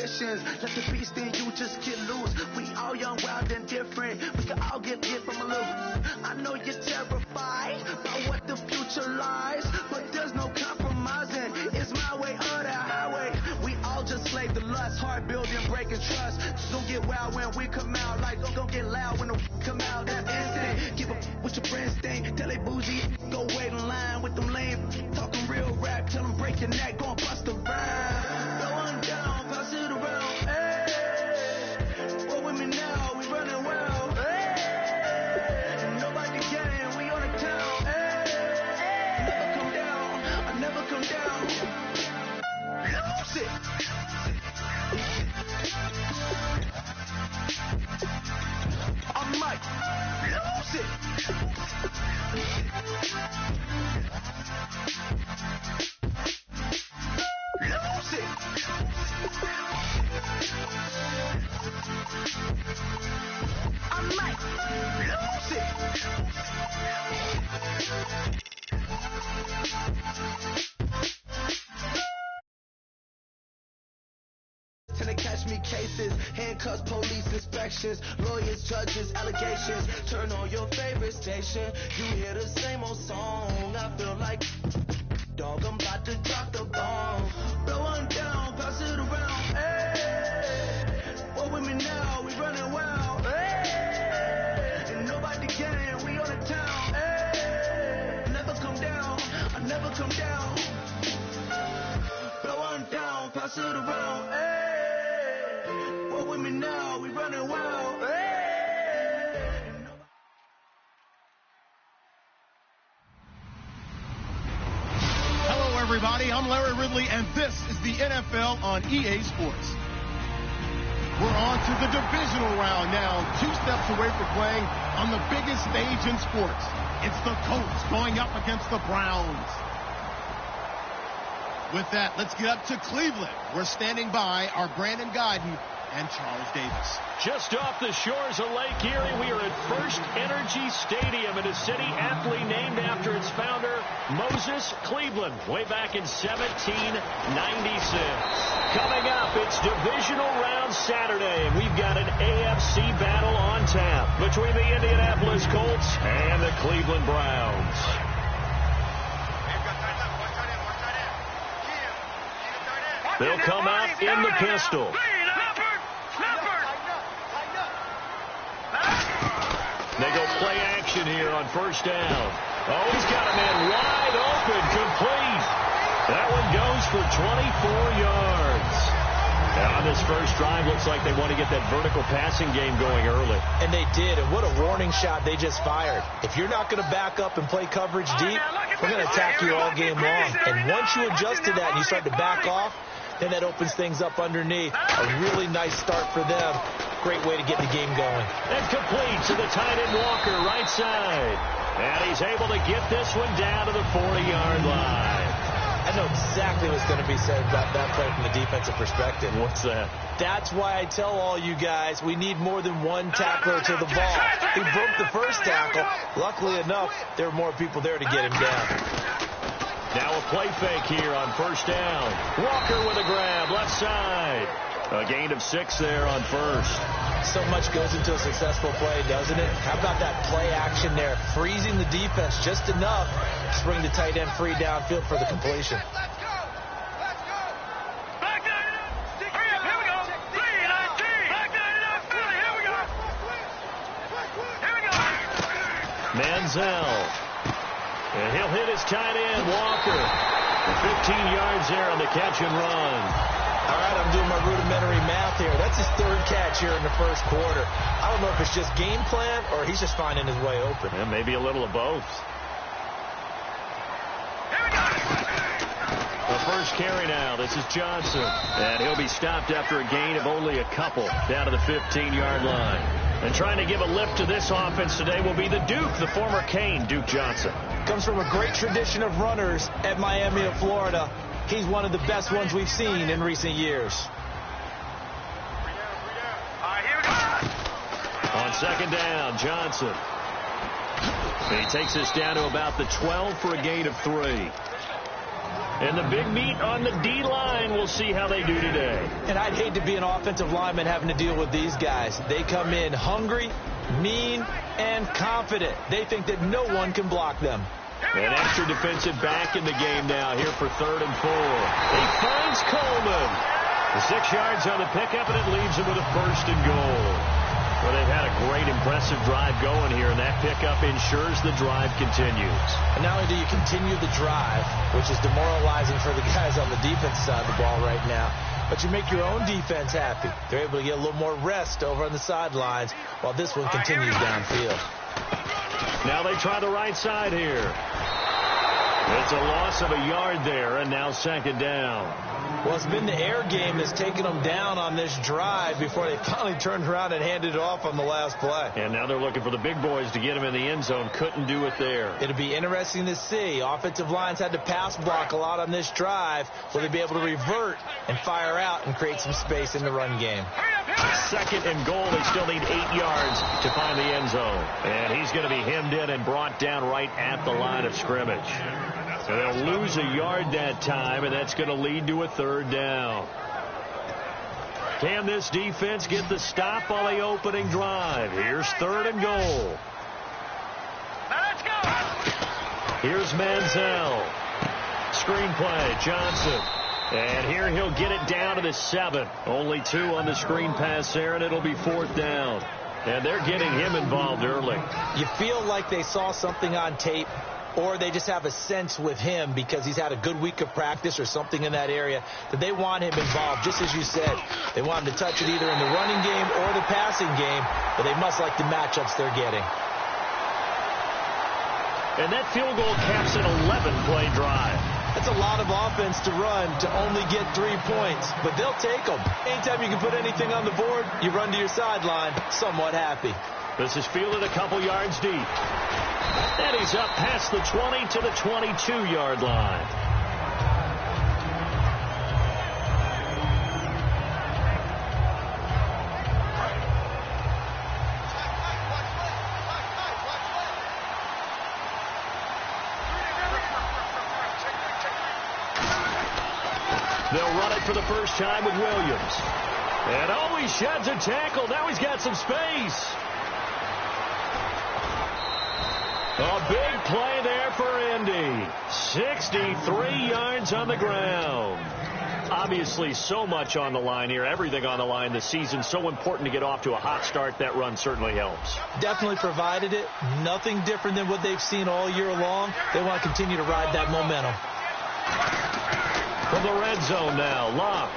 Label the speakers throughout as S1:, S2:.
S1: ambitions. Let the beast in you just get loose. We all young, wild, and different. We can all get hit from a little. I know you're terrified by what the future lies, but there's no compromising. It's my way or the highway. We all just slave the lust, hard building, breaking trust. Don't get wild when we come out, like don't get loud when the come out. That instant, give up what your friends think. Tell they bougie, go wait in line with them lame. Talking real rap, tell them break your neck, go and bust a rhyme. Going down, pass it around. Hey, what with me now? We running wild. Hey, nobody can, we on the town. Hey, never come down, I never come down. Lose it. I might lose it. Lose it. I might lose it. Till they catch me cases, handcuffs, police inspections, lawyers, judges, allegations. Turn on your favorite station, you hear the same old song. I feel like, dog, I'm about to drop the bomb. Blow one down, pass it around. Hey, what with me now? We running wild. Hey, and nobody can, we on the town. Hey, never come down, I never come down. Blow one down, pass it around. Hey, what with me now? We running wild. Hey.
S2: Hello, everybody. I'm Larry Ridley, and this is the NFL on EA Sports. We're on to the divisional round now, 2 steps away from playing on the biggest stage in sports. It's the Colts going up against the Browns. With that, let's get up to Cleveland. We're standing by our Brandon Guyton and Charles Davis.
S3: Just off the shores of Lake Erie, we are at First Energy Stadium in a city aptly named after its founder, Moses Cleveland, way back in 1796. Coming up, it's divisional round Saturday, and we've got an AFC battle on tap between the Indianapolis Colts and the Cleveland Browns. They'll come out in the pistol. They go play action here on first down. Oh, he's got a man wide open, complete. That one goes for 24 yards. Now on this first drive, looks like they want to get that vertical passing game going early.
S4: And they did, and what a warning shot they just fired. If you're not going to back up and play coverage deep, we're going to attack you all game long. And once you adjust to that and you start to back off, then that opens things up underneath. A really nice start for them. Great way to get the game going.
S3: And complete to the tight end Walker, right side. And he's able to get this one down to the 40-yard line.
S4: I know exactly what's going to be said about that play from the defensive perspective.
S3: What's that?
S4: That's why I tell all you guys we need more than one tackler to the ball. He broke the first tackle. Luckily enough, there were more people there to get him down.
S3: Now a play fake here on first down. Walker with a grab, left side. A gain of 6 there on first.
S4: So much goes into a successful play, doesn't it? How about that play action there? Freezing the defense just enough to bring the tight end free downfield for the completion.
S5: Let's go! Back down enough! Here we go! 3-19! Back down enough! Here we go! Here we go!
S3: Manziel. And he'll hit his tight end, Walker. 15 yards there on the catch and run.
S4: All right, I'm doing my rudimentary math here. That's his 3rd catch here in the first quarter. I don't know if it's just game plan or he's just finding his way open.
S3: Yeah, maybe a little of both.
S5: Here we go!
S3: The first carry now. This is Johnson. And he'll be stopped after a gain of only a couple down to the 15-yard line. And trying to give a lift to this offense today will be the Duke, the former Cane, Duke Johnson.
S4: Comes from a great tradition of runners at Miami of Florida. He's one of the best ones we've seen in recent years.
S3: On second down, Johnson. And he takes this down to about the 12 for a gain of 3. And the big meat on the D-line, we'll see how they do today.
S4: And I'd hate to be an offensive lineman having to deal with these guys. They come in hungry, mean, and confident. They think that no one can block them.
S3: An extra defensive back in the game now here for 3rd and 4. He finds Coleman. The 6 yards on the pickup, and it leaves him with a 1st and goal. Well, they've had a great, impressive drive going here, and that pickup ensures the drive continues.
S4: And not only do you continue the drive, which is demoralizing for the guys on the defense side of the ball right now, but you make your own defense happy. They're able to get a little more rest over on the sidelines while this one continues downfield.
S3: Now they try the right side here. It's a loss of a yard there, and now 2nd down.
S4: Well, it's been the air game that's taken them down on this drive before they finally turned around and handed it off on the last play.
S3: And now they're looking for the big boys to get them in the end zone. Couldn't do it there.
S4: It'll be interesting to see. Offensive lines had to pass block a lot on this drive. Will they be able to revert and fire out and create some space in the run game?
S3: 2nd and goal. They still need 8 yards to find the end zone. And he's going to be hemmed in and brought down right at the line of scrimmage. So they'll lose a yard that time, and that's going to lead to a 3rd down. Can this defense get the stop on the opening drive? Here's 3rd and goal.
S5: Let's go.
S3: Here's Manziel. Screenplay, Johnson. And here he'll get it down to the 7. Only 2 on the screen pass there, and it'll be 4th down. And they're getting him involved early.
S4: You feel like they saw something on tape, or they just have a sense with him because he's had a good week of practice or something in that area that they want him involved. Just as you said, they want him to touch it either in the running game or the passing game, but they must like the matchups they're getting.
S3: And that field goal caps an 11-play drive.
S4: That's a lot of offense to run to only get 3 points, but they'll take them. Anytime you can put anything on the board, you run to your sideline somewhat happy.
S3: This is fielded a couple yards deep. And he's up past the 20 to the 22-yard line. They'll run it for the first time with Williams. And oh, he sheds a tackle. Now he's got some space. A big play there for Indy. 63 yards on the ground. Obviously, so much on the line here. Everything on the line this season. So important to get off to a hot start. That run certainly helps.
S4: Definitely provided it. Nothing different than what they've seen all year long. They want to continue to ride that momentum.
S3: From the red zone now, Locke.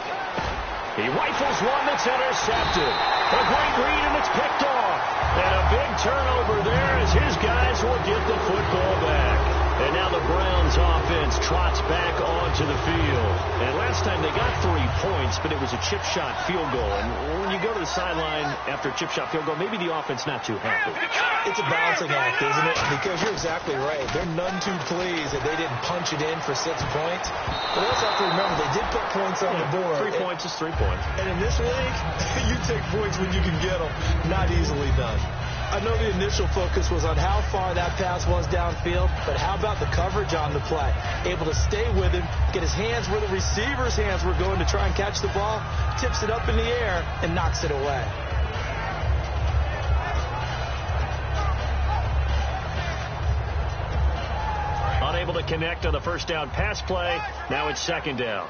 S3: He rifles one that's intercepted. A great read, and it's picked off. And a big turnover there as his guys will get the football back. And now the Browns offense trots back onto the field. And last time they got 3 points, but it was a chip shot field goal. And when you go to the sideline after a chip shot field goal, maybe the offense not too happy.
S4: It's a balancing act, isn't it? Because you're exactly right. They're none too pleased that they didn't punch it in for 6 points. But also have to remember, they did put points on the board.
S3: 3 points is 3 points.
S4: And in this league, you take points when you can get them. Not easily done. I know the initial focus was on how far that pass was downfield, but how about the coverage on the play? Able to stay with him, get his hands where the receiver's hands were going to try and catch the ball, tips it up in the air, and knocks it away.
S3: Unable to connect on the first down pass play. Now it's 2nd down.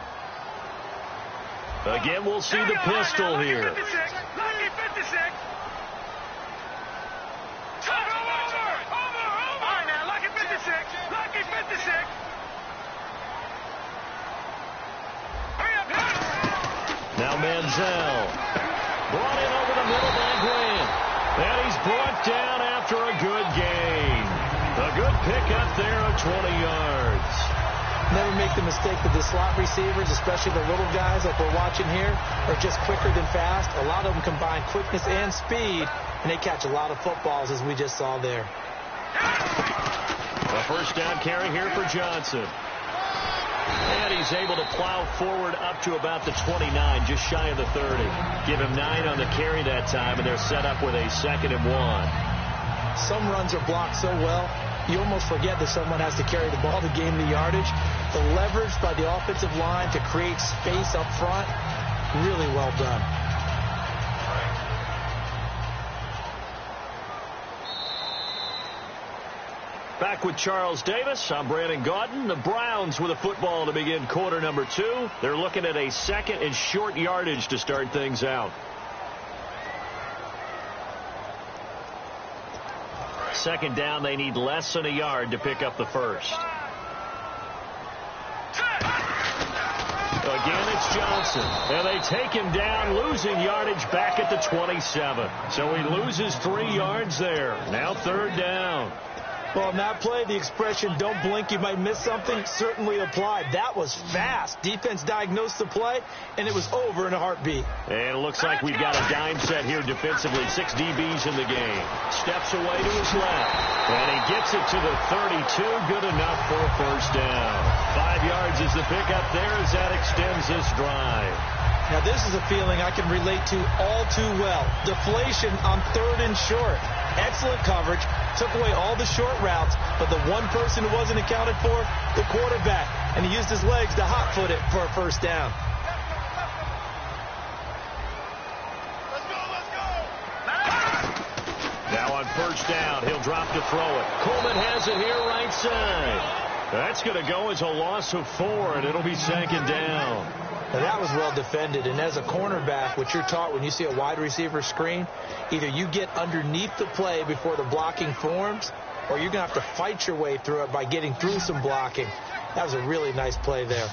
S3: Again, we'll see the pistol here.
S5: Lucky 56. Lucky 56.
S3: Now Manziel. Brought in over the middle by Grant. And he's brought down after a good gain. A good pickup there of 20 yards.
S4: Never make the mistake that the slot receivers, especially the little guys like we're watching here, are just quicker than fast. A lot of them combine quickness and speed, and they catch a lot of footballs, as we just saw there.
S3: A first down carry here for Johnson. And he's able to plow forward up to about the 29, just shy of the 30. Give him 9 on the carry that time, and they're set up with a 2nd and 1.
S4: Some runs are blocked so well, you almost forget that someone has to carry the ball to gain the yardage. The leverage by the offensive line to create space up front, really well done.
S3: Back with Charles Davis. I'm Brandon Gaudin. The Browns with a football to begin quarter number 2. They're looking at a second and short yardage to start things out. Second down, they need less than a yard to pick up the first. Again, it's Johnson. And they take him down, losing yardage back at the 27. So he loses 3 yards there. Now third down.
S4: Well, in that play, the expression, don't blink, you might miss something, certainly applied. That was fast. Defense diagnosed the play, and it was over in a heartbeat.
S3: And it looks like we've got a dime set here defensively. 6 DBs in the game. Steps away to his left. And he gets it to the 32. Good enough for a first down. 5 yards is the pickup there as that extends this drive.
S4: Now, this is a feeling I can relate to all too well. Deflation on third and short. Excellent coverage. Took away all the short routes, but the one person who wasn't accounted for, the quarterback. And he used his legs to hot-foot it for a first down.
S3: Now on first down, he'll drop to throw it. Coleman has it here right side. That's going to go as a loss of 4, and it'll be second down.
S4: Now that was well defended, and as a cornerback, what you're taught when you see a wide receiver screen, either you get underneath the play before the blocking forms, or you're going to have to fight your way through it by getting through some blocking. That was a really nice play there.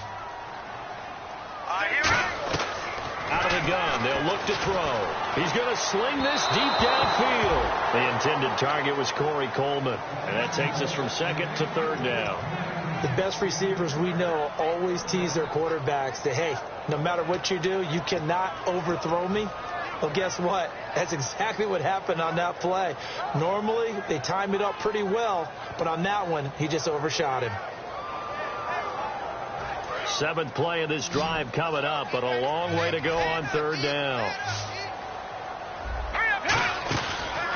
S3: Out of the gun, they'll look to throw. He's going to sling this deep downfield. The intended target was Corey Coleman, and that takes us from second to third down.
S4: The best receivers we know always tease their quarterbacks that, hey, no matter what you do, you cannot overthrow me. Well, guess what? That's exactly what happened on that play. Normally, they time it up pretty well, but on that one, he just overshot him.
S3: 7th play of this drive coming up, but a long way to go on third down.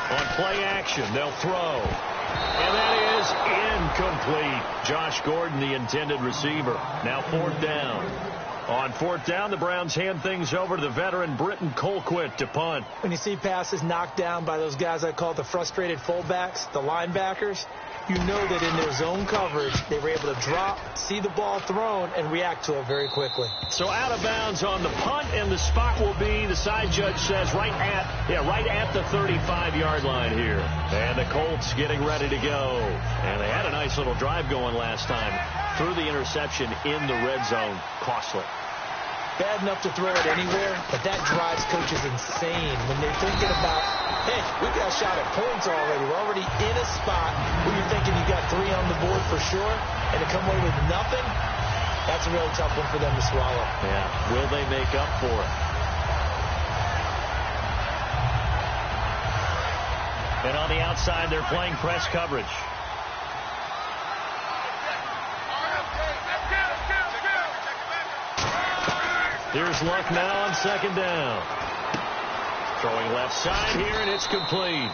S3: On play action, they'll throw. And that is incomplete. Josh Gordon, the intended receiver. Now 4th down. On 4th down, the Browns hand things over to the veteran Britton Colquitt to punt.
S4: When you see passes knocked down by those guys I call the frustrated fullbacks, the linebackers, you know that in their zone coverage, they were able to drop, see the ball thrown, and react to it very quickly.
S3: So out of bounds on the punt, and the spot will be, the side judge says, right at the 35-yard line here. And the Colts getting ready to go. And they had a nice little drive going last time. Threw the interception in the red zone. Costly.
S4: Bad enough to throw it anywhere, but that drives coaches insane when they're thinking about, hey, we got a shot at points already. We're already in a spot where you're thinking you got 3 on the board for sure, and to come away with nothing, that's a really tough one for them to swallow.
S3: Yeah, will they make up for it? And on the outside, they're playing press coverage. Here's Luck now on second down. Throwing left side here, and it's complete.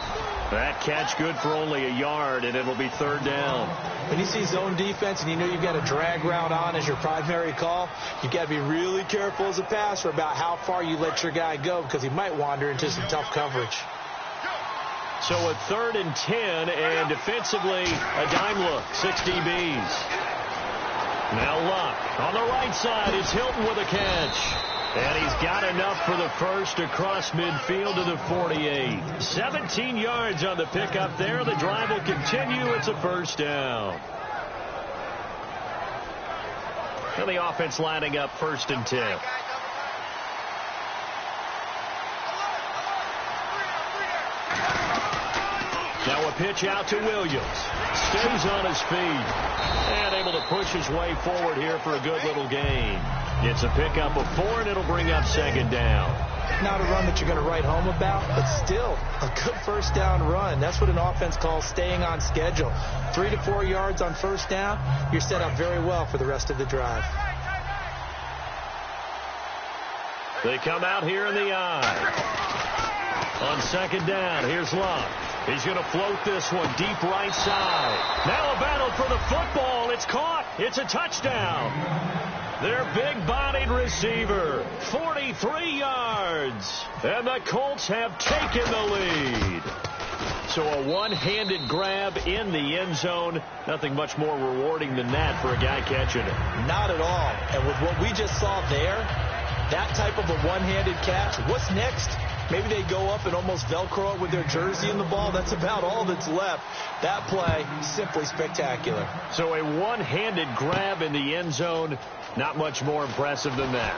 S3: That catch good for only a yard, and it'll be third down.
S4: When you see zone defense and you know you've got a drag route on as your primary call, you've got to be really careful as a passer about how far you let your guy go because he might wander into some tough coverage.
S3: So a 3rd and 10, and defensively, a dime look, 6 DBs. Now Luck on the right side. It's Hilton with a catch. And he's got enough for the first across midfield to the 48. 17 yards on the pickup there. The drive will continue. It's a first down. And the offense lining up 1st and 10. Now a pitch out to Williams. Stays on his feet. And able to push his way forward here for a good little gain. It's a pickup of 4, and it'll bring up second down.
S4: Not a run that you're going to write home about, but still a good first down run. That's what an offense calls staying on schedule. 3 to 4 yards on first down, you're set up very well for the rest of the drive.
S3: They come out here in the eye. On second down, here's Luck. He's going to float this one deep right side. Now a battle for the football. It's caught. It's a touchdown. Their big-bodied receiver, 43 yards. And the Colts have taken the lead. So a one-handed grab in the end zone. Nothing much more rewarding than that for a guy catching it.
S4: Not at all. And with what we just saw there, that type of a one-handed catch, what's next? Maybe they go up and almost Velcro it with their jersey in the ball. That's about all that's left. That play, simply spectacular.
S3: So a one-handed grab in the end zone. Not much more impressive than that.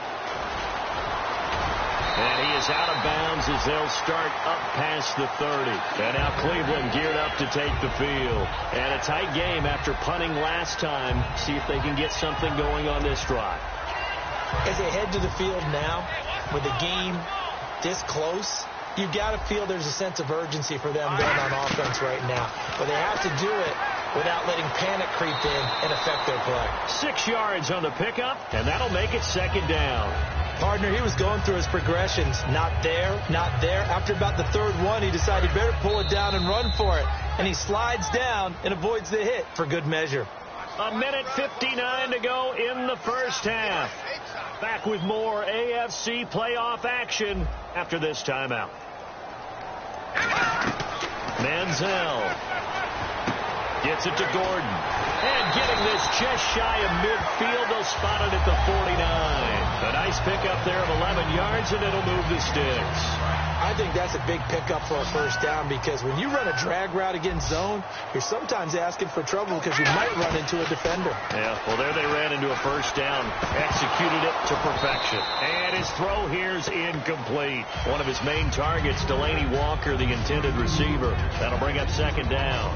S3: And he is out of bounds as they'll start up past the 30. And now Cleveland geared up to take the field. And a tight game after punting last time. See if they can get something going on this drive.
S4: As they head to the field now, with the game this close, you've got to feel there's a sense of urgency for them going on offense right now. But they have to do it without letting panic creep in and affect their play.
S3: 6 yards on the pickup, and that'll make it second down.
S4: Partner, he was going through his progressions. Not there, not there. After about the third one, he decided he better pull it down and run for it. And he slides down and avoids the hit for good measure.
S3: A minute 59 to go in the first half. Back with more AFC playoff action after this timeout. Manziel gets it to Gordon. And getting this just shy of midfield, they'll spot it at the 49. A nice pickup there of 11 yards, and it'll move the sticks.
S4: I think that's a big pickup for a first down because when you run a drag route against zone, you're sometimes asking for trouble because you might run into a defender.
S3: Yeah, well, there they ran into a first down. Executed it to perfection. And his throw here's incomplete. One of his main targets, Delaney Walker, the intended receiver. That'll bring up second down.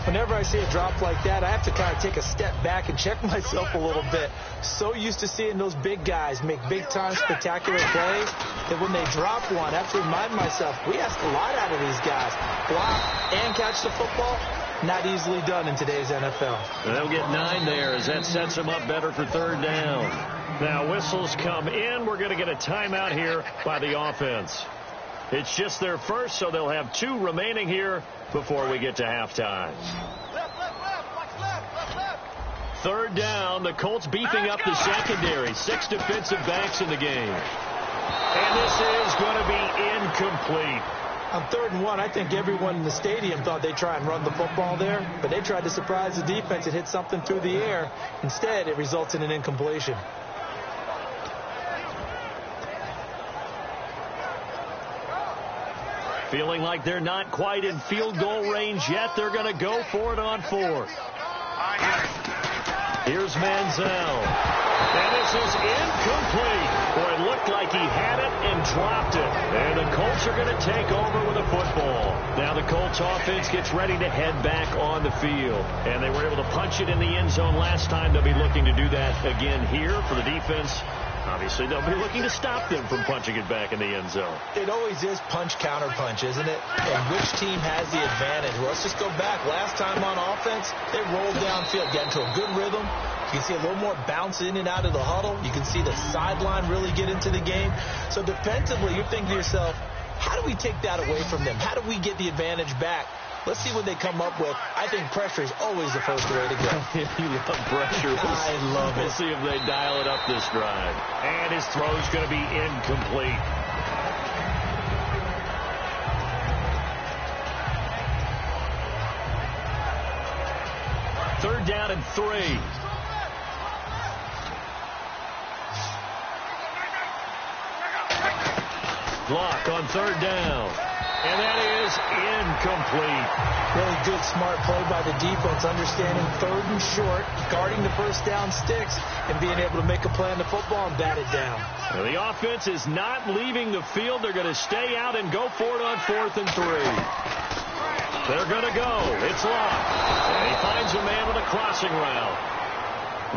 S4: Whenever I see a drop like that, I have to kind of take a step back and check myself a little bit. So used to seeing those big guys make big-time spectacular plays that when they drop one, I have to remind myself, we ask a lot out of these guys. Block and catch the football, not easily done in today's NFL.
S3: They'll get 9 there as that sets them up better for third down. Now whistles come in. We're going to get a timeout here by the offense. It's just their first, so they'll have 2 remaining here before we get to halftime. Third down, the Colts beefing up the secondary. 6 defensive backs in the game. And this is going to be incomplete.
S4: On 3rd and 1, I think everyone in the stadium thought they'd try and run the football there, but they tried to surprise the defense and hit something through the air. Instead, it results in an incompletion.
S3: Feeling like they're not quite in field goal range yet. They're going to go for it on 4th. Here's Manziel. And this is incomplete. Boy, it looked like he had it and dropped it. And the Colts are going to take over with a football. Now the Colts offense gets ready to head back on the field. And they were able to punch it in the end zone last time. They'll be looking to do that again here for the defense. Obviously, they'll be looking to stop them from punching it back in the end zone.
S4: It always is punch-counter-punch, isn't it? And which team has the advantage? Well, let's just go back. Last time on offense, they rolled downfield, got into a good rhythm. You can see a little more bounce in and out of the huddle. You can see the sideline really get into the game. So defensively, you're thinking to yourself, how do we take that away from them? How do we get the advantage back? Let's see what they come up with. I think pressure is always the first way to go.
S3: You love pressure.
S4: I love it.
S3: We'll see if they dial it up this drive. And his throw's going to be incomplete. Third down and 3. Block on third down. And that is incomplete.
S4: Really good, smart play by the defense, understanding 3rd and short, guarding the first down sticks, and being able to make a play on the football and bat it down.
S3: Well, the offense is not leaving the field. They're going to stay out and go for it on 4th and 3. They're going to go. It's locked. And he finds a man with a crossing route.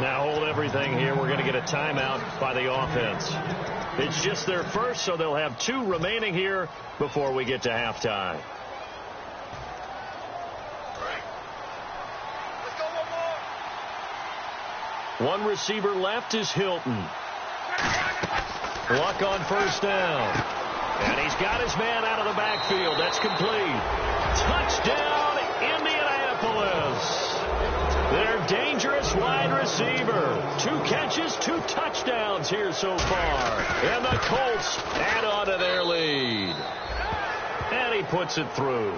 S3: Now hold everything here. We're going to get a timeout by the offense. It's just their first, so they'll have 2 remaining here before we get to halftime. One receiver left is Hilton. Luck on first down. And he's got his man out of the backfield. That's complete. Touchdown. touchdowns here so far. And the Colts add on to their lead. And he puts it through.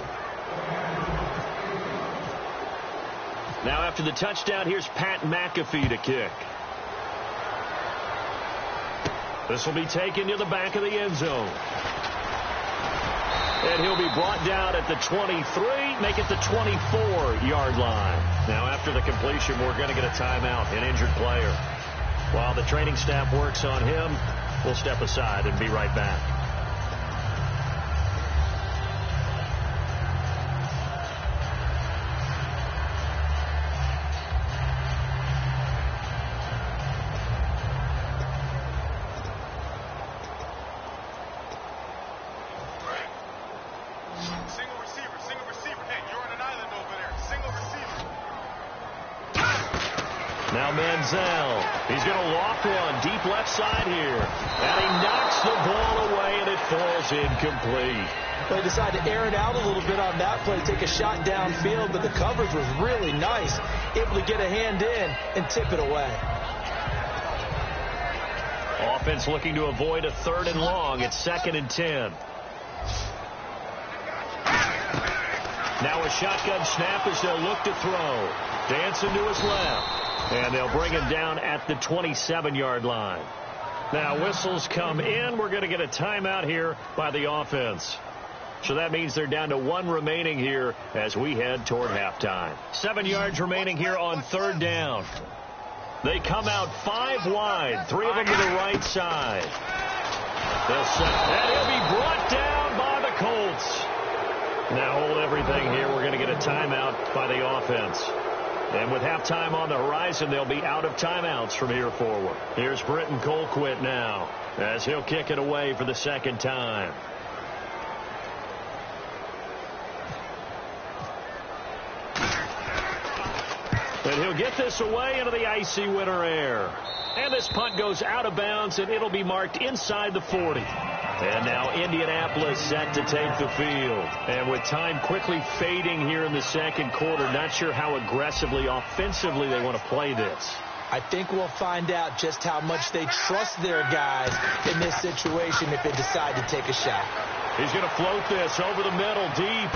S3: Now after the touchdown, here's Pat McAfee to kick. This will be taken to the back of the end zone. And he'll be brought down at the 23, make it the 24-yard line. Now, after the completion, we're going to get a timeout, an injured player. While the training staff works on him, we'll step aside and be right back. Now Manziel, he's going to loft one deep left side here. And he knocks the ball away, and it falls incomplete.
S4: They decided to air it out a little bit on that play, take a shot downfield, but the coverage was really nice. Able to get a hand in and tip it away.
S3: Offense looking to avoid a 3rd and long. It's 2nd and 10. Now a shotgun snap as they'll look to throw. Dancing to his left. And they'll bring him down at the 27-yard line. Now whistles come in. We're going to get a timeout here by the offense. So that means they're down to 1 remaining here as we head toward halftime. 7 yards remaining here on 3rd down. They come out 5 wide, 3 of them to the right side. They'll set, and he'll be brought down by the Colts. Now hold everything here. We're going to get a timeout by the offense. And with halftime on the horizon, they'll be out of timeouts from here forward. Here's Britton Colquitt now as he'll kick it away for the 2nd time. And he'll get this away into the icy winter air. And this punt goes out of bounds, and it'll be marked inside the 40. And now Indianapolis set to take the field. And with time quickly fading here in the 2nd quarter, not sure how aggressively, offensively they want to play this.
S4: I think we'll find out just how much they trust their guys in this situation if they decide to take a shot.
S3: He's going to float this over the middle, deep.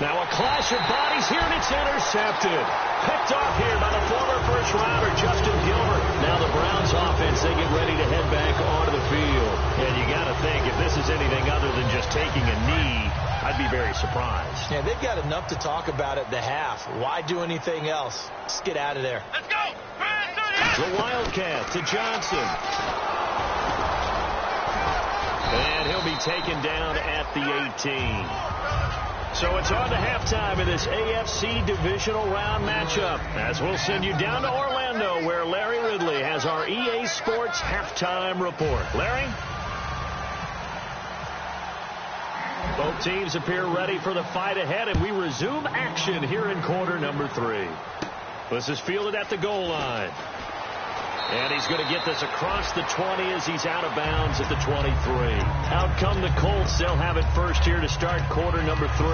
S3: Now a clash of bodies here, and it's intercepted. Picked off here by the former first-rounder, Justin Gilbert. Now the Browns offense, they get ready to head back onto the field. And you got to think, if this is anything other than just taking a knee, I'd be very surprised.
S4: Yeah, they've got enough to talk about at the half. Why do anything else? Let's get out of there.
S5: Let's go!
S3: The Wildcat to Johnson. And he'll be taken down at the 18. So it's on to halftime in this AFC divisional round matchup, as we'll send you down to Orlando, where Larry Ridley has our EA Sports halftime report. Larry? Both teams appear ready for the fight ahead, and we resume action here in quarter number 3. This is fielded at the goal line. And he's going to get this across the 20 as he's out of bounds at the 23. Out come the Colts. They'll have it first here to start quarter number 3.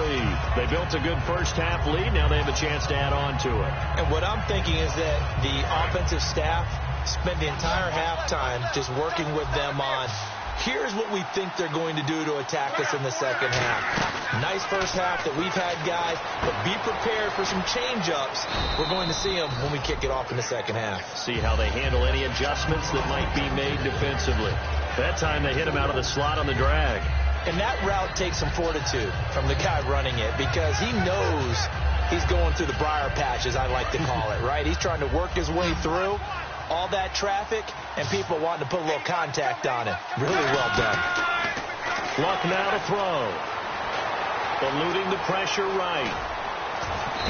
S3: They built a good first-half lead. Now they have a chance to add on to it.
S4: And what I'm thinking is that the offensive staff spent the entire halftime just working with them on, here's what we think they're going to do to attack us in the 2nd half. Nice first half that we've had, guys, but be prepared for some change-ups. We're going to see them when we kick it off in the 2nd half.
S3: See how they handle any adjustments that might be made defensively. That time they hit him out of the slot on the drag.
S4: And that route takes some fortitude from the guy running it, because he knows he's going through the briar patch, as I like to call it, right? He's trying to work his way through all that traffic and people wanting to put a little contact on it. Really well done.
S3: Luck now to throw. Eluding the pressure right.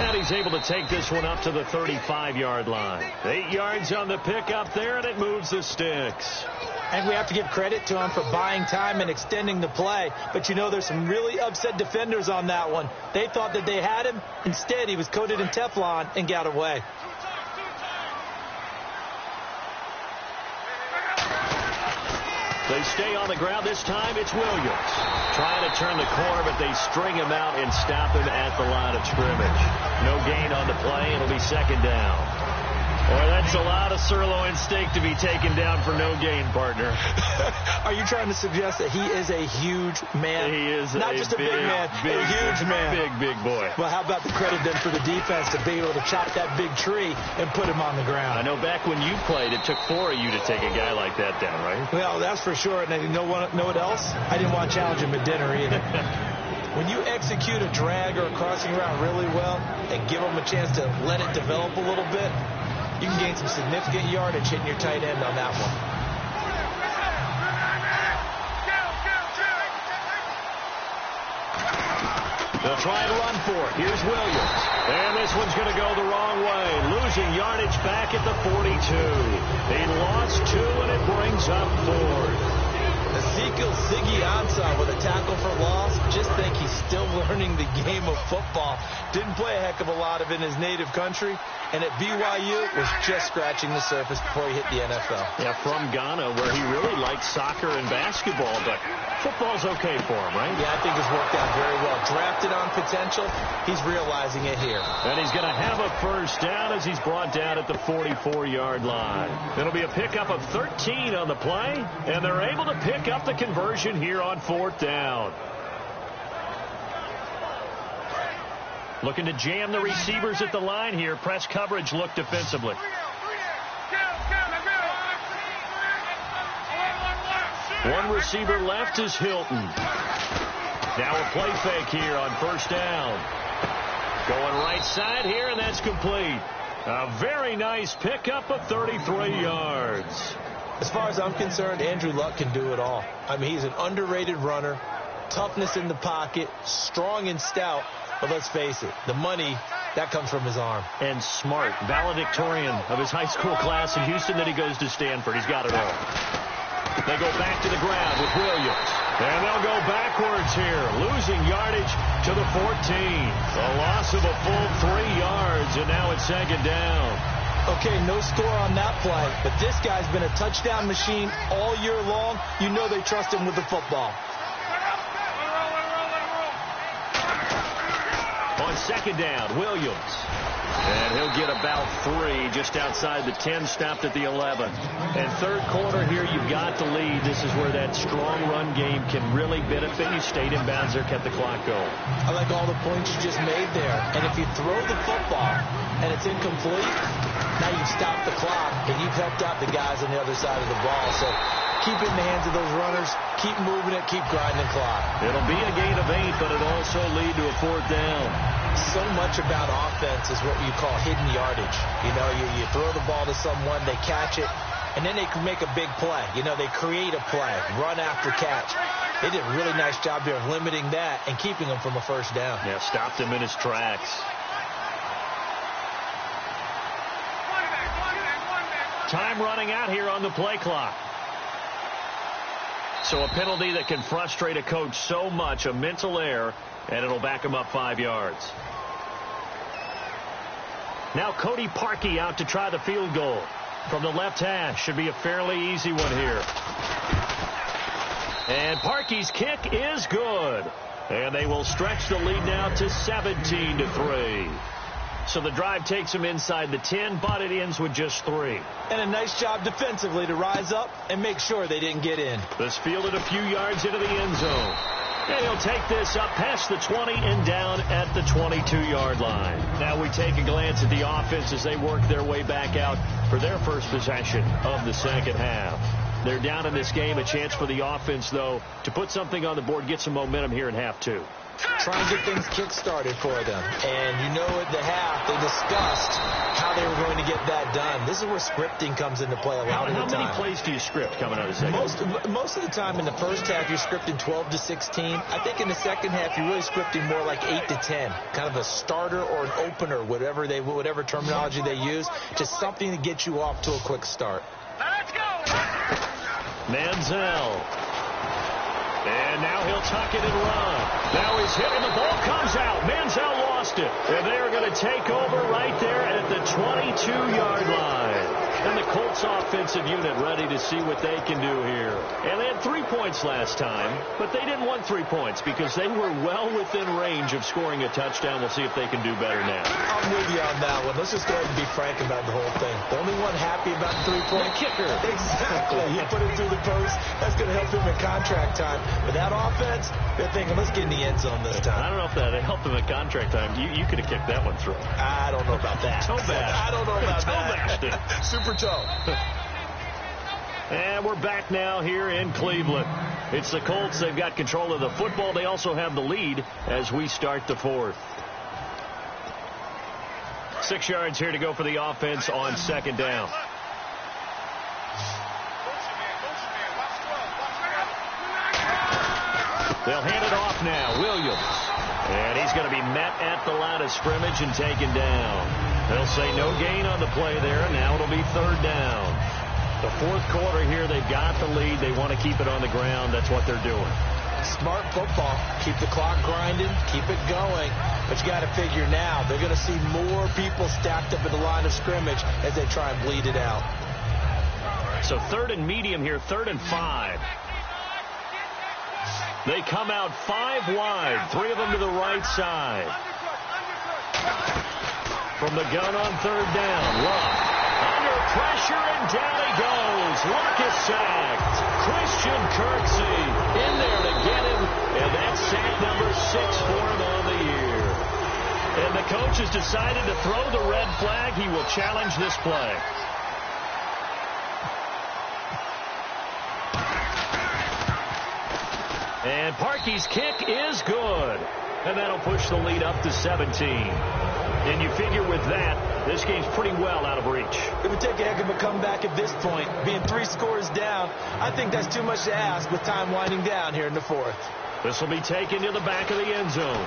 S3: And he's able to take this one up to the 35-yard line. 8 yards on the pickup there, and it moves the sticks.
S4: And we have to give credit to him for buying time and extending the play. But, you know, there's some really upset defenders on that one. They thought that they had him. Instead, he was coated in Teflon and got away.
S3: They stay on the ground. This time it's Williams. Trying to turn the corner, but they string him out and stop him at the line of scrimmage. No gain on the play. It'll be 2nd down. Boy, that's a lot of sirloin steak to be taken down for no gain, partner.
S4: Are you trying to suggest that he is a huge man?
S3: He is
S4: not just a big man, a huge man.
S3: Big boy.
S4: Well, how about the credit then for the defense to be able to chop that big tree and put him on the ground?
S3: I know back when you played, it took 4 of you to take a guy like that down, right?
S4: Well, that's for sure. And you know what else? I didn't want to challenge him at dinner either. When you execute a drag or a crossing route really well and give them a chance to let it develop a little bit, you can gain some significant yardage hitting your tight end on that one.
S3: They'll try and run for it. Here's Williams. And this one's going to go the wrong way. Losing yardage back at the 42. They lost 2, and it brings up 4.
S4: Ezekiel Ziggy Ansah with a tackle for loss. Just think he's still learning the game of football. Didn't play a heck of a lot of it in his native country. And at BYU was just scratching the surface before he hit the NFL.
S3: Yeah, from Ghana, where he really liked soccer and basketball, but football's okay for him, right?
S4: Yeah, I think it's worked out very well. Drafted on potential, he's realizing it here.
S3: And he's going to have a first down as he's brought down at the 44-yard line. It'll be a pickup of 13 on the play, and they're able to pick up the conversion here on 4th down. Looking to jam the receivers at the line here. Press coverage look defensively. One receiver left is Hilton. Now a play fake here on 1st down. Going right side here, and that's complete. A very nice pickup of 33 yards.
S4: As far as I'm concerned, Andrew Luck can do it all. I mean, he's an underrated runner. Toughness in the pocket, strong and stout. But let's face it, the money, that comes from his arm.
S3: And smart, valedictorian of his high school class in Houston, then he goes to Stanford. He's got it all. They go back to the ground with Williams. And they'll go backwards here, losing yardage to the 14. A loss of a full 3 yards, and now it's 2nd down.
S4: Okay, no score on that play, but this guy's been a touchdown machine all year long. You know they trust him with the football.
S3: On 2nd down, Williams. And he'll get about 3 just outside the 10, stopped at the 11. And 3rd quarter here, you've got the lead. This is where that strong run game can really benefit you. Stayed in bounds there, kept the clock going.
S4: I like all the points you just made there. And if you throw the football and it's incomplete, now you've stopped the clock and you've helped out the guys on the other side of the ball. So keep it in the hands of those runners. Keep moving it. Keep grinding the clock.
S3: It'll be a gain of 8, but it'll also lead to a 4th down.
S4: So much about offense is what you call hidden yardage. You know, you throw the ball to someone, they catch it, and then they can make a big play. You know, they create a play, run after catch. They did a really nice job here of limiting that and keeping him from a 1st down.
S3: Yeah, stopped him in his tracks. Time running out here on the play clock. So a penalty that can frustrate a coach so much, a mental error, and it'll back him up 5 yards. Now Cody Parkey out to try the field goal. From the left hash, should be a fairly easy one here. And Parkey's kick is good. And they will stretch the lead now to 17-3. So the drive takes them inside the 10, but it ends with just 3.
S4: And a nice job defensively to rise up and make sure they didn't get in.
S3: This fielded a few yards into the end zone. And he'll take this up past the 20 and down at the 22-yard line. Now we take a glance at the offense as they work their way back out for their first possession of the 2nd half. They're down in this game. A chance for the offense, though, to put something on the board, get some momentum here in half 2.
S4: Try and get things kick-started for them. And you know at the half, they discussed how they were going to get that done. This is where scripting comes into play a lot of the time.
S3: How many plays do you script coming out of the second?
S4: Most of the time in the first half, you're scripting 12 to 16. I think in the second half, you're really scripting more like 8 to 10. Kind of a starter or an opener, whatever terminology they use. Just something to get you off to a quick start.
S5: Let's go!
S3: Manziel. And now he'll tuck it and run. Now he's hit and the ball comes out. Manziel lost it. And they're going to take over right there at the 22-yard line. And the Colts offensive unit ready to see what they can do here. And they had 3 points last time, but they didn't want 3 points because they were well within range of scoring a touchdown. We'll see if they can do better now.
S4: I'm with you on that one. Let's just go ahead and be frank about the whole thing. The only one happy about the 3-point
S3: kicker.
S4: Exactly. You put it through the post. That's going to help him in contract time. But that offense, they're thinking, let's get in the end zone this time.
S3: I don't know if that helped him in contract time. You could have kicked that one through.
S4: I don't know about that.
S3: Toe bash.
S4: I don't know about
S3: that.
S4: Super toe.
S3: And we're back now here in Cleveland. It's the Colts. They've got control of the football. They also have the lead as we start the fourth. 6 yards here to go for the offense on second down. They'll hand it off now. Williams. And he's going to be met at the line of scrimmage and taken down. They'll say no gain on the play there, and now it'll be third down. The fourth quarter here, they've got the lead. They want to keep it on the ground. That's what they're doing.
S4: Smart football. Keep the clock grinding. Keep it going. But you got to figure now, they're going to see more people stacked up at the line of scrimmage as they try and bleed it out.
S3: So third and medium here, 3rd and 5. They come out 5 wide, 3 of them to the right side. From the gun on third down, Luck. Under pressure, and down he goes. Luck is sacked. Christian Kirksey in there to get him, and that's sack number 6 for him on the year. And the coach has decided to throw the red flag. He will challenge this play. And Parkey's kick is good. And that'll push the lead up to 17. And you figure with that, this game's pretty well out of reach.
S4: It would take a heck of a comeback at this point. Being 3 scores down, I think that's too much to ask with time winding down here in the fourth.
S3: This will be taken to the back of the end zone.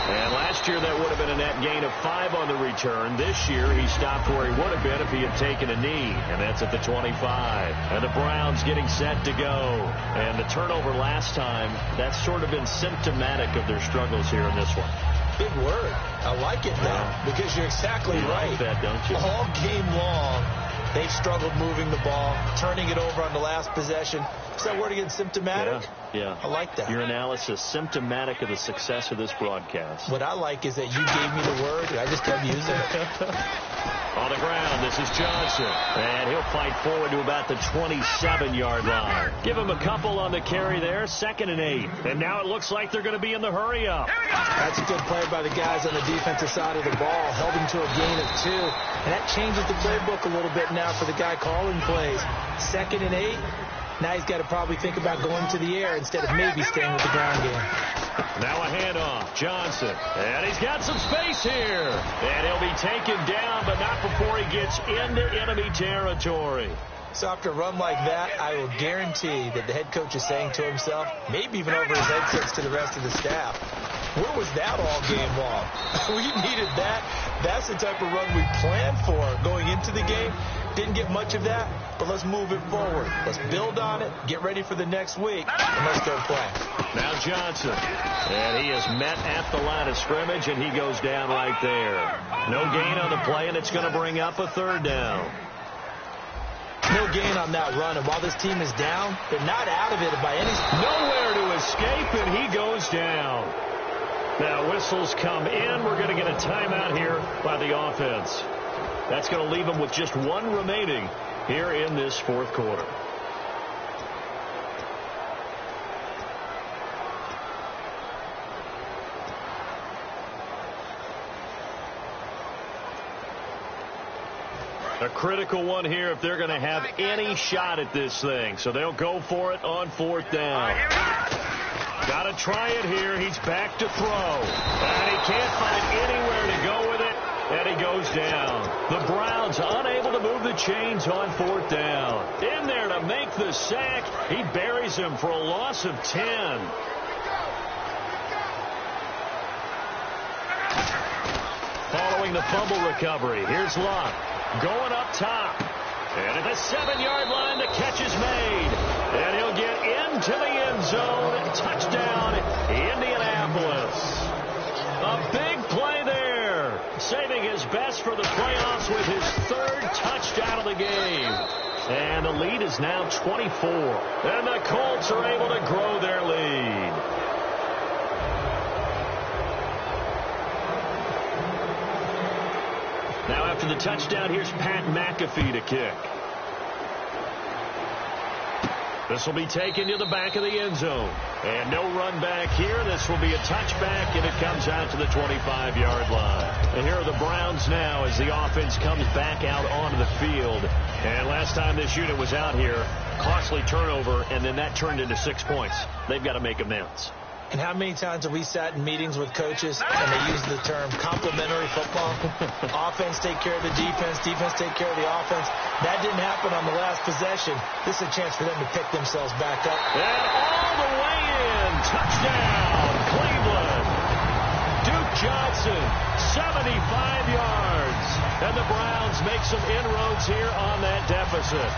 S3: And last year that would have been a net gain of 5 on the return. This year he stopped where he would have been if he had taken a knee. And that's at the 25. And the Browns getting set to go. And the turnover last time, that's sort of been symptomatic of their struggles here in this one.
S4: Big word. I like it now because you're exactly right.
S3: Like that, don't you?
S4: All game long, they've struggled moving the ball, turning it over on the last possession. Is that word again, symptomatic?
S3: Yeah.
S4: I like that.
S3: Your analysis, symptomatic of the success of this broadcast.
S4: What I like is that you gave me the word, and I just kept using it.
S3: On the ground, this is Johnson. And he'll fight forward to about the 27-yard line. Give him a couple on the carry there, 2nd and 8. And now it looks like they're going to be in the hurry-up.
S4: That's a good play by the guys on the defensive side of the ball. Held him to a gain of 2. And that changes the playbook a little bit now for the guy calling plays. 2nd and 8. Now he's got to probably think about going to the air instead of maybe staying with the ground game.
S3: Now a handoff. Johnson. And he's got some space here. And he'll be taken down, but not before he gets into enemy territory.
S4: So after a run like that, I will guarantee that the head coach is saying to himself, maybe even over his headsets to the rest of the staff, where was that all game long? We needed that. That's the type of run we planned for going into the game. Didn't get much of that, but let's move it forward. Let's build on it, get ready for the next week, and let's go play.
S3: Now Johnson, and he is met at the line of scrimmage, and he goes down right there. No gain on the play, and it's going to bring up a 3rd down.
S4: No gain on that run, and while this team is down, they're not out of it by any...
S3: Nowhere to escape, and he goes down. Now whistles come in. We're going to get a timeout here by the offense. That's going to leave them with just 1 remaining here in this fourth quarter. A critical one here if they're going to have any shot at this thing. So they'll go for it on 4th down. Got to try it here. He's back to throw. And he can't find anywhere to go with it. And he goes down. The Browns unable to move the chains on 4th down. In there to make the sack. He buries him for a loss of 10. Following the fumble recovery, here's Luck. Going up top. And at the 7-yard line, the catch is made. And he'll get into the end zone. Touchdown, Indianapolis. A big play there. saving his best for the playoffs with his 3rd touchdown of the game. And the lead is now 24. And the Colts are able to grow their lead. Now after the touchdown, here's Pat McAfee to kick. This will be taken to the back of the end zone. And no run back here. This will be a touchback, and it comes out to the 25-yard line. And here are the Browns now as the offense comes back out onto the field. And last time this unit was out here, costly turnover, and then that turned into 6 points. They've got to make amends.
S4: And how many times have we sat in meetings with coaches and they use the term complementary football? Offense take care of the defense, defense take care of the offense. That didn't happen on the last possession. This is a chance for them to pick themselves back up.
S3: And all the way in. Touchdown, Cleveland. Duke Johnson, 75 yards. And the Browns make some inroads here on that deficit.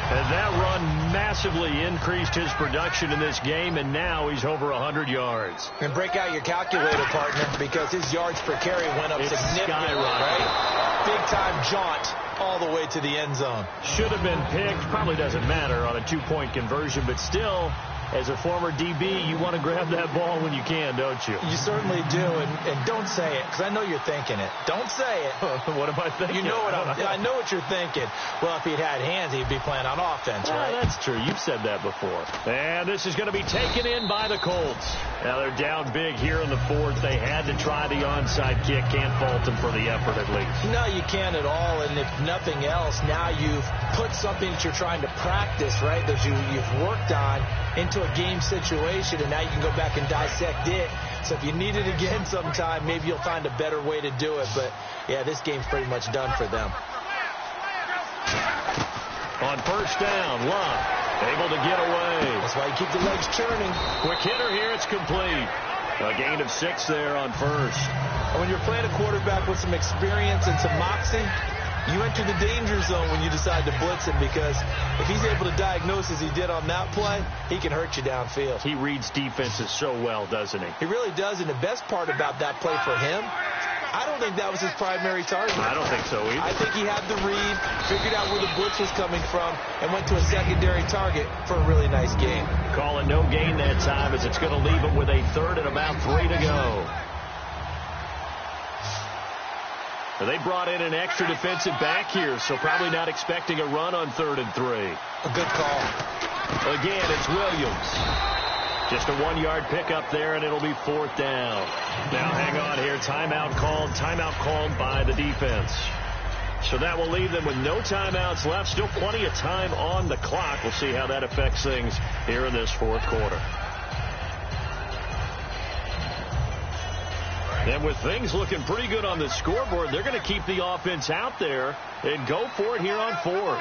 S3: And that run massively increased his production in this game, and now he's over 100 yards.
S4: And break out your calculator, partner, because his yards per carry went up significantly, right? Big-time jaunt all the way to the end zone.
S3: Should have been picked. Probably doesn't matter on a 2-point conversion, but still, as a former DB, you want to grab that ball when you can, don't you?
S4: You certainly do, and don't say it, because I know you're thinking it. Don't say it.
S3: What am I thinking?
S4: You know what I know what you're thinking. Well, if he'd had hands, he'd be playing on offense, right?
S3: That's true. You've said that before. And this is going to be taken in by the Colts. Now they're down big here in the 4th. They had to try the onside kick. Can't fault them for the effort at least.
S4: No, you can't at all. And if nothing else, now you've put something that you're trying to practice, right, that you've worked on into a game situation, and now you can go back and dissect it. So if you need it again sometime, maybe you'll find a better way to do it. But, yeah, this game's pretty much done for them.
S3: On first down, Love able to get away.
S4: That's why you keep the legs churning.
S3: Quick hitter here. It's complete. A gain of 6 there on first.
S4: And when you're playing a quarterback with some experience and some moxie, you enter the danger zone when you decide to blitz him, because if he's able to diagnose as he did on that play, he can hurt you downfield.
S3: He reads defenses so well, doesn't he?
S4: He really does, and the best part about that play for him, I don't think that was his primary target.
S3: I don't think so either.
S4: I think he had the read, figured out where the blitz was coming from, and went to a secondary target for a really nice game.
S3: Call it no gain that time, as it's going to leave him with a 3rd and about 3 to go. They brought in an extra defensive back here, so probably not expecting a run on 3rd and 3.
S4: A good call.
S3: Again, it's Williams. Just a 1-yard pickup there, and it'll be 4th down. Now, hang on here. Timeout called by the defense. So that will leave them with no timeouts left. Still plenty of time on the clock. We'll see how that affects things here in this 4th quarter. And with things looking pretty good on the scoreboard, they're going to keep the offense out there and go for it here on 4th.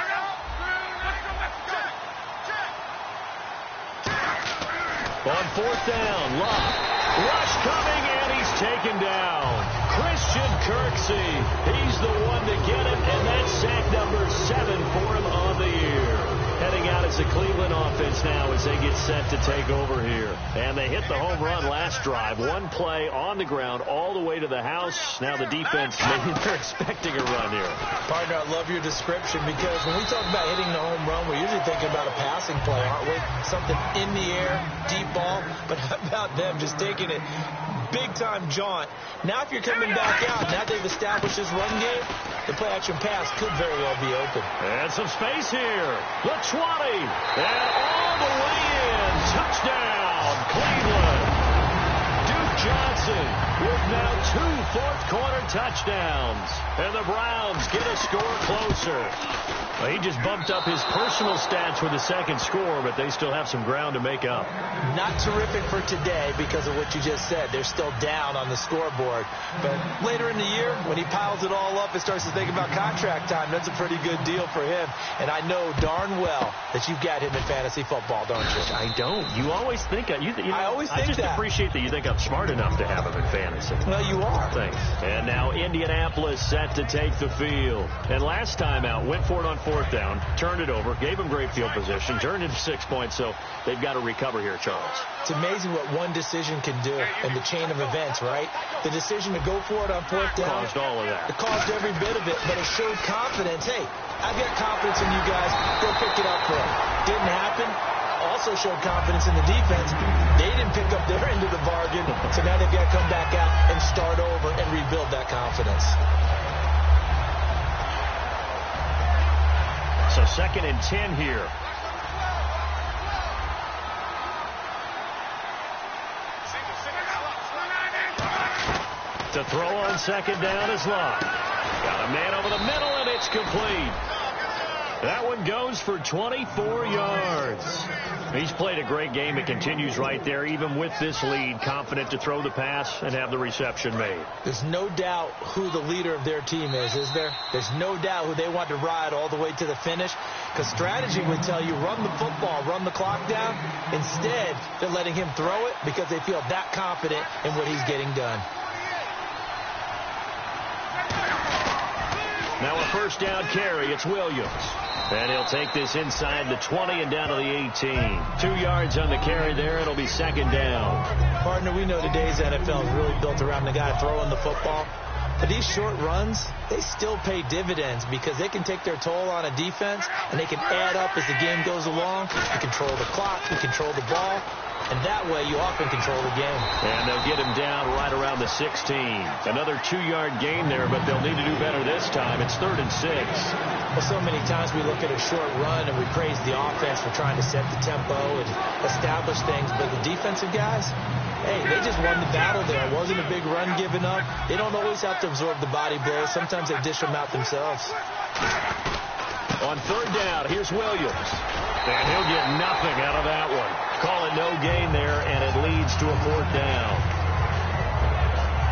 S3: On 4th down, Love. Rush coming, and he's taken down. Christian Kirksey, he's the one to get him, and that's sack number 7 for him on the year. Heading out as the Cleveland offense now as they get set to take over here. And they hit the home run last drive. 1 play on the ground all the way to the house. Now the defense, maybe they're expecting a run here.
S4: Partner, I love your description, because when we talk about hitting the home run, we're usually thinking about a passing play, aren't we? Something in the air, deep ball. But how about them just taking it big-time jaunt? Now if you're coming back out, now they've established this run game, the play-action pass could very well be open.
S3: And some space here. The 20. And all the way in. Touchdown, Cleveland. Duke Johnson with now 2 fourth-quarter touchdowns. And the Browns get a score closer. Well, he just bumped up his personal stats with the 2nd score, but they still have some ground to make up.
S4: Not terrific for today because of what you just said. They're still down on the scoreboard. But later in the year, when he piles it all up and starts to think about contract time, that's a pretty good deal for him. And I know darn well that you've got him in fantasy football, don't you?
S3: I don't. You always think I just appreciate that you think I'm smart enough to have him in fantasy.
S4: Well, you are.
S3: Thanks. And now Indianapolis set to take the field. And last time out, went for it on 4th down, turned it over, gave them great field position, turned into 6 points, so they've got to recover here, Charles.
S4: It's amazing what one decision can do in the chain of events, right? The decision to go for it on 4th down.
S3: Caused all of that.
S4: It caused every bit of it, but it showed confidence. Hey, I've got confidence in you guys. Go pick it up for them. Didn't happen. Also showed confidence in the defense. They didn't pick up their end of the bargain, so now they've got to come back out and start over and rebuild that confidence.
S3: So 2nd and 10 here. To throw on 2nd down is Locke. Got a man over the middle, and it's complete. That one goes for 24 yards. He's played a great game. It continues right there, even with this lead, confident to throw the pass and have the reception made.
S4: There's no doubt who the leader of their team is there? There's no doubt who they want to ride all the way to the finish, because strategy would tell you run the football, run the clock down. Instead, they're letting him throw it because they feel that confident in what he's getting done.
S3: Now a 1st down carry. It's Williams. And he'll take this inside the 20 and down to the 18. 2 yards on the carry there. It'll be 2nd down.
S4: Partner, we know today's NFL is really built around the guy throwing the football. But these short runs, they still pay dividends because they can take their toll on a defense, and they can add up as the game goes along. You control the clock, you control the ball, and that way you often control the game.
S3: And they'll get him down right around the 16. Another 2-yard gain there, but they'll need to do better this time. It's 3rd and 6.
S4: Well, so many times we look at a short run and we praise the offense for trying to set the tempo and establish things, but the defensive guys, hey, they just won the battle there. It wasn't a big run given up. They don't always have to absorb the body blows. Sometimes they dish them out themselves.
S3: On 3rd down, here's Williams. And he'll get nothing out of that one. Call it no gain there, and it leads to a 4th down.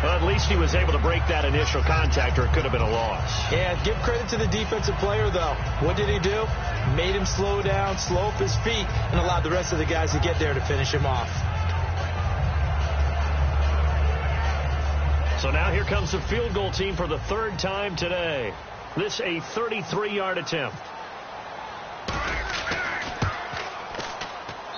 S3: Well, at least he was able to break that initial contact, or it could have been a loss.
S4: Yeah, give credit to the defensive player, though. What did he do? Made him slow down, slow up his feet, and allowed the rest of the guys to get there to finish him off.
S3: So now here comes the field goal team for the 3rd time today. This a 33-yard attempt.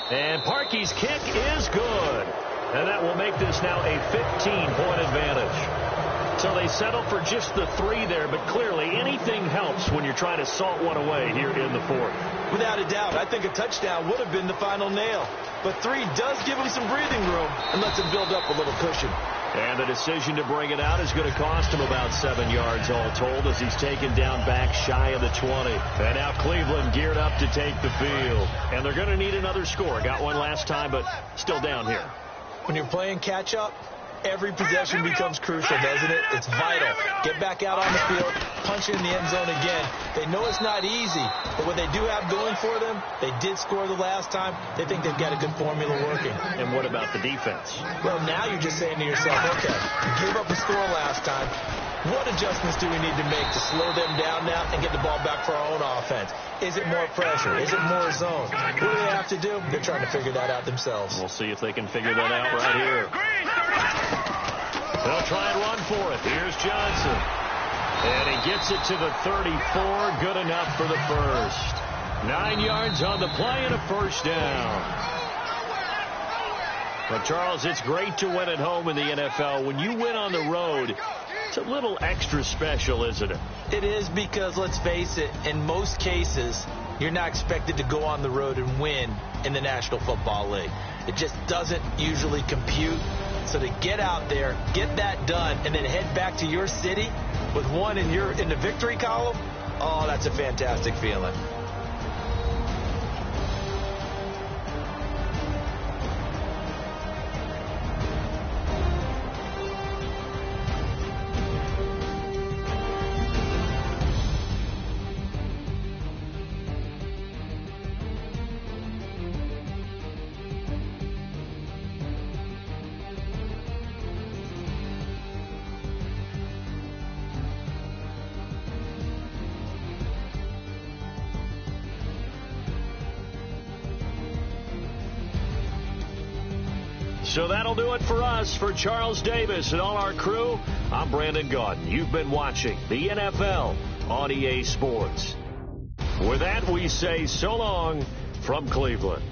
S3: And Parkey's kick is good. And that will make this now a 15-point advantage. So they settle for just the 3 there, but clearly anything helps when you're trying to salt one away here in the 4th.
S4: Without a doubt, I think a touchdown would have been the final nail. But 3 does give him some breathing room and lets him build up a little cushion.
S3: And the decision to bring it out is going to cost him about 7 yards all told as he's taken down back shy of the 20. And now Cleveland geared up to take the field. And they're going to need another score. Got one last time, but still down here.
S4: When you're playing catch-up, every possession becomes crucial, doesn't it? It's vital. Get back out on the field, punch it in the end zone again. They know it's not easy, but what they do have going for them, they did score the last time. They think they've got a good formula working.
S3: And what about the defense?
S4: Well, now you're just saying to yourself, okay, we gave up a score last time. What adjustments do we need to make to slow them down now and get the ball back for our own offense? Is it more pressure? Is it more zone? What do they have to do? They're trying to figure that out themselves.
S3: We'll see if they can figure that out right here. They'll try and run for it. Here's Johnson. And he gets it to the 34. Good enough for the first. 9 yards on the play and a 1st down. But, Charles, it's great to win at home in the NFL. When you win on the road, it's a little extra special, isn't it?
S4: It is, because, let's face it, in most cases, you're not expected to go on the road and win in the National Football League. It just doesn't usually compute. So to get out there, get that done, and then head back to your city with one in the victory column, oh, that's a fantastic feeling.
S3: So that'll do it for us. For Charles Davis and all our crew, I'm Brandon Gaudin. You've been watching the NFL on EA Sports. With that, we say so long from Cleveland.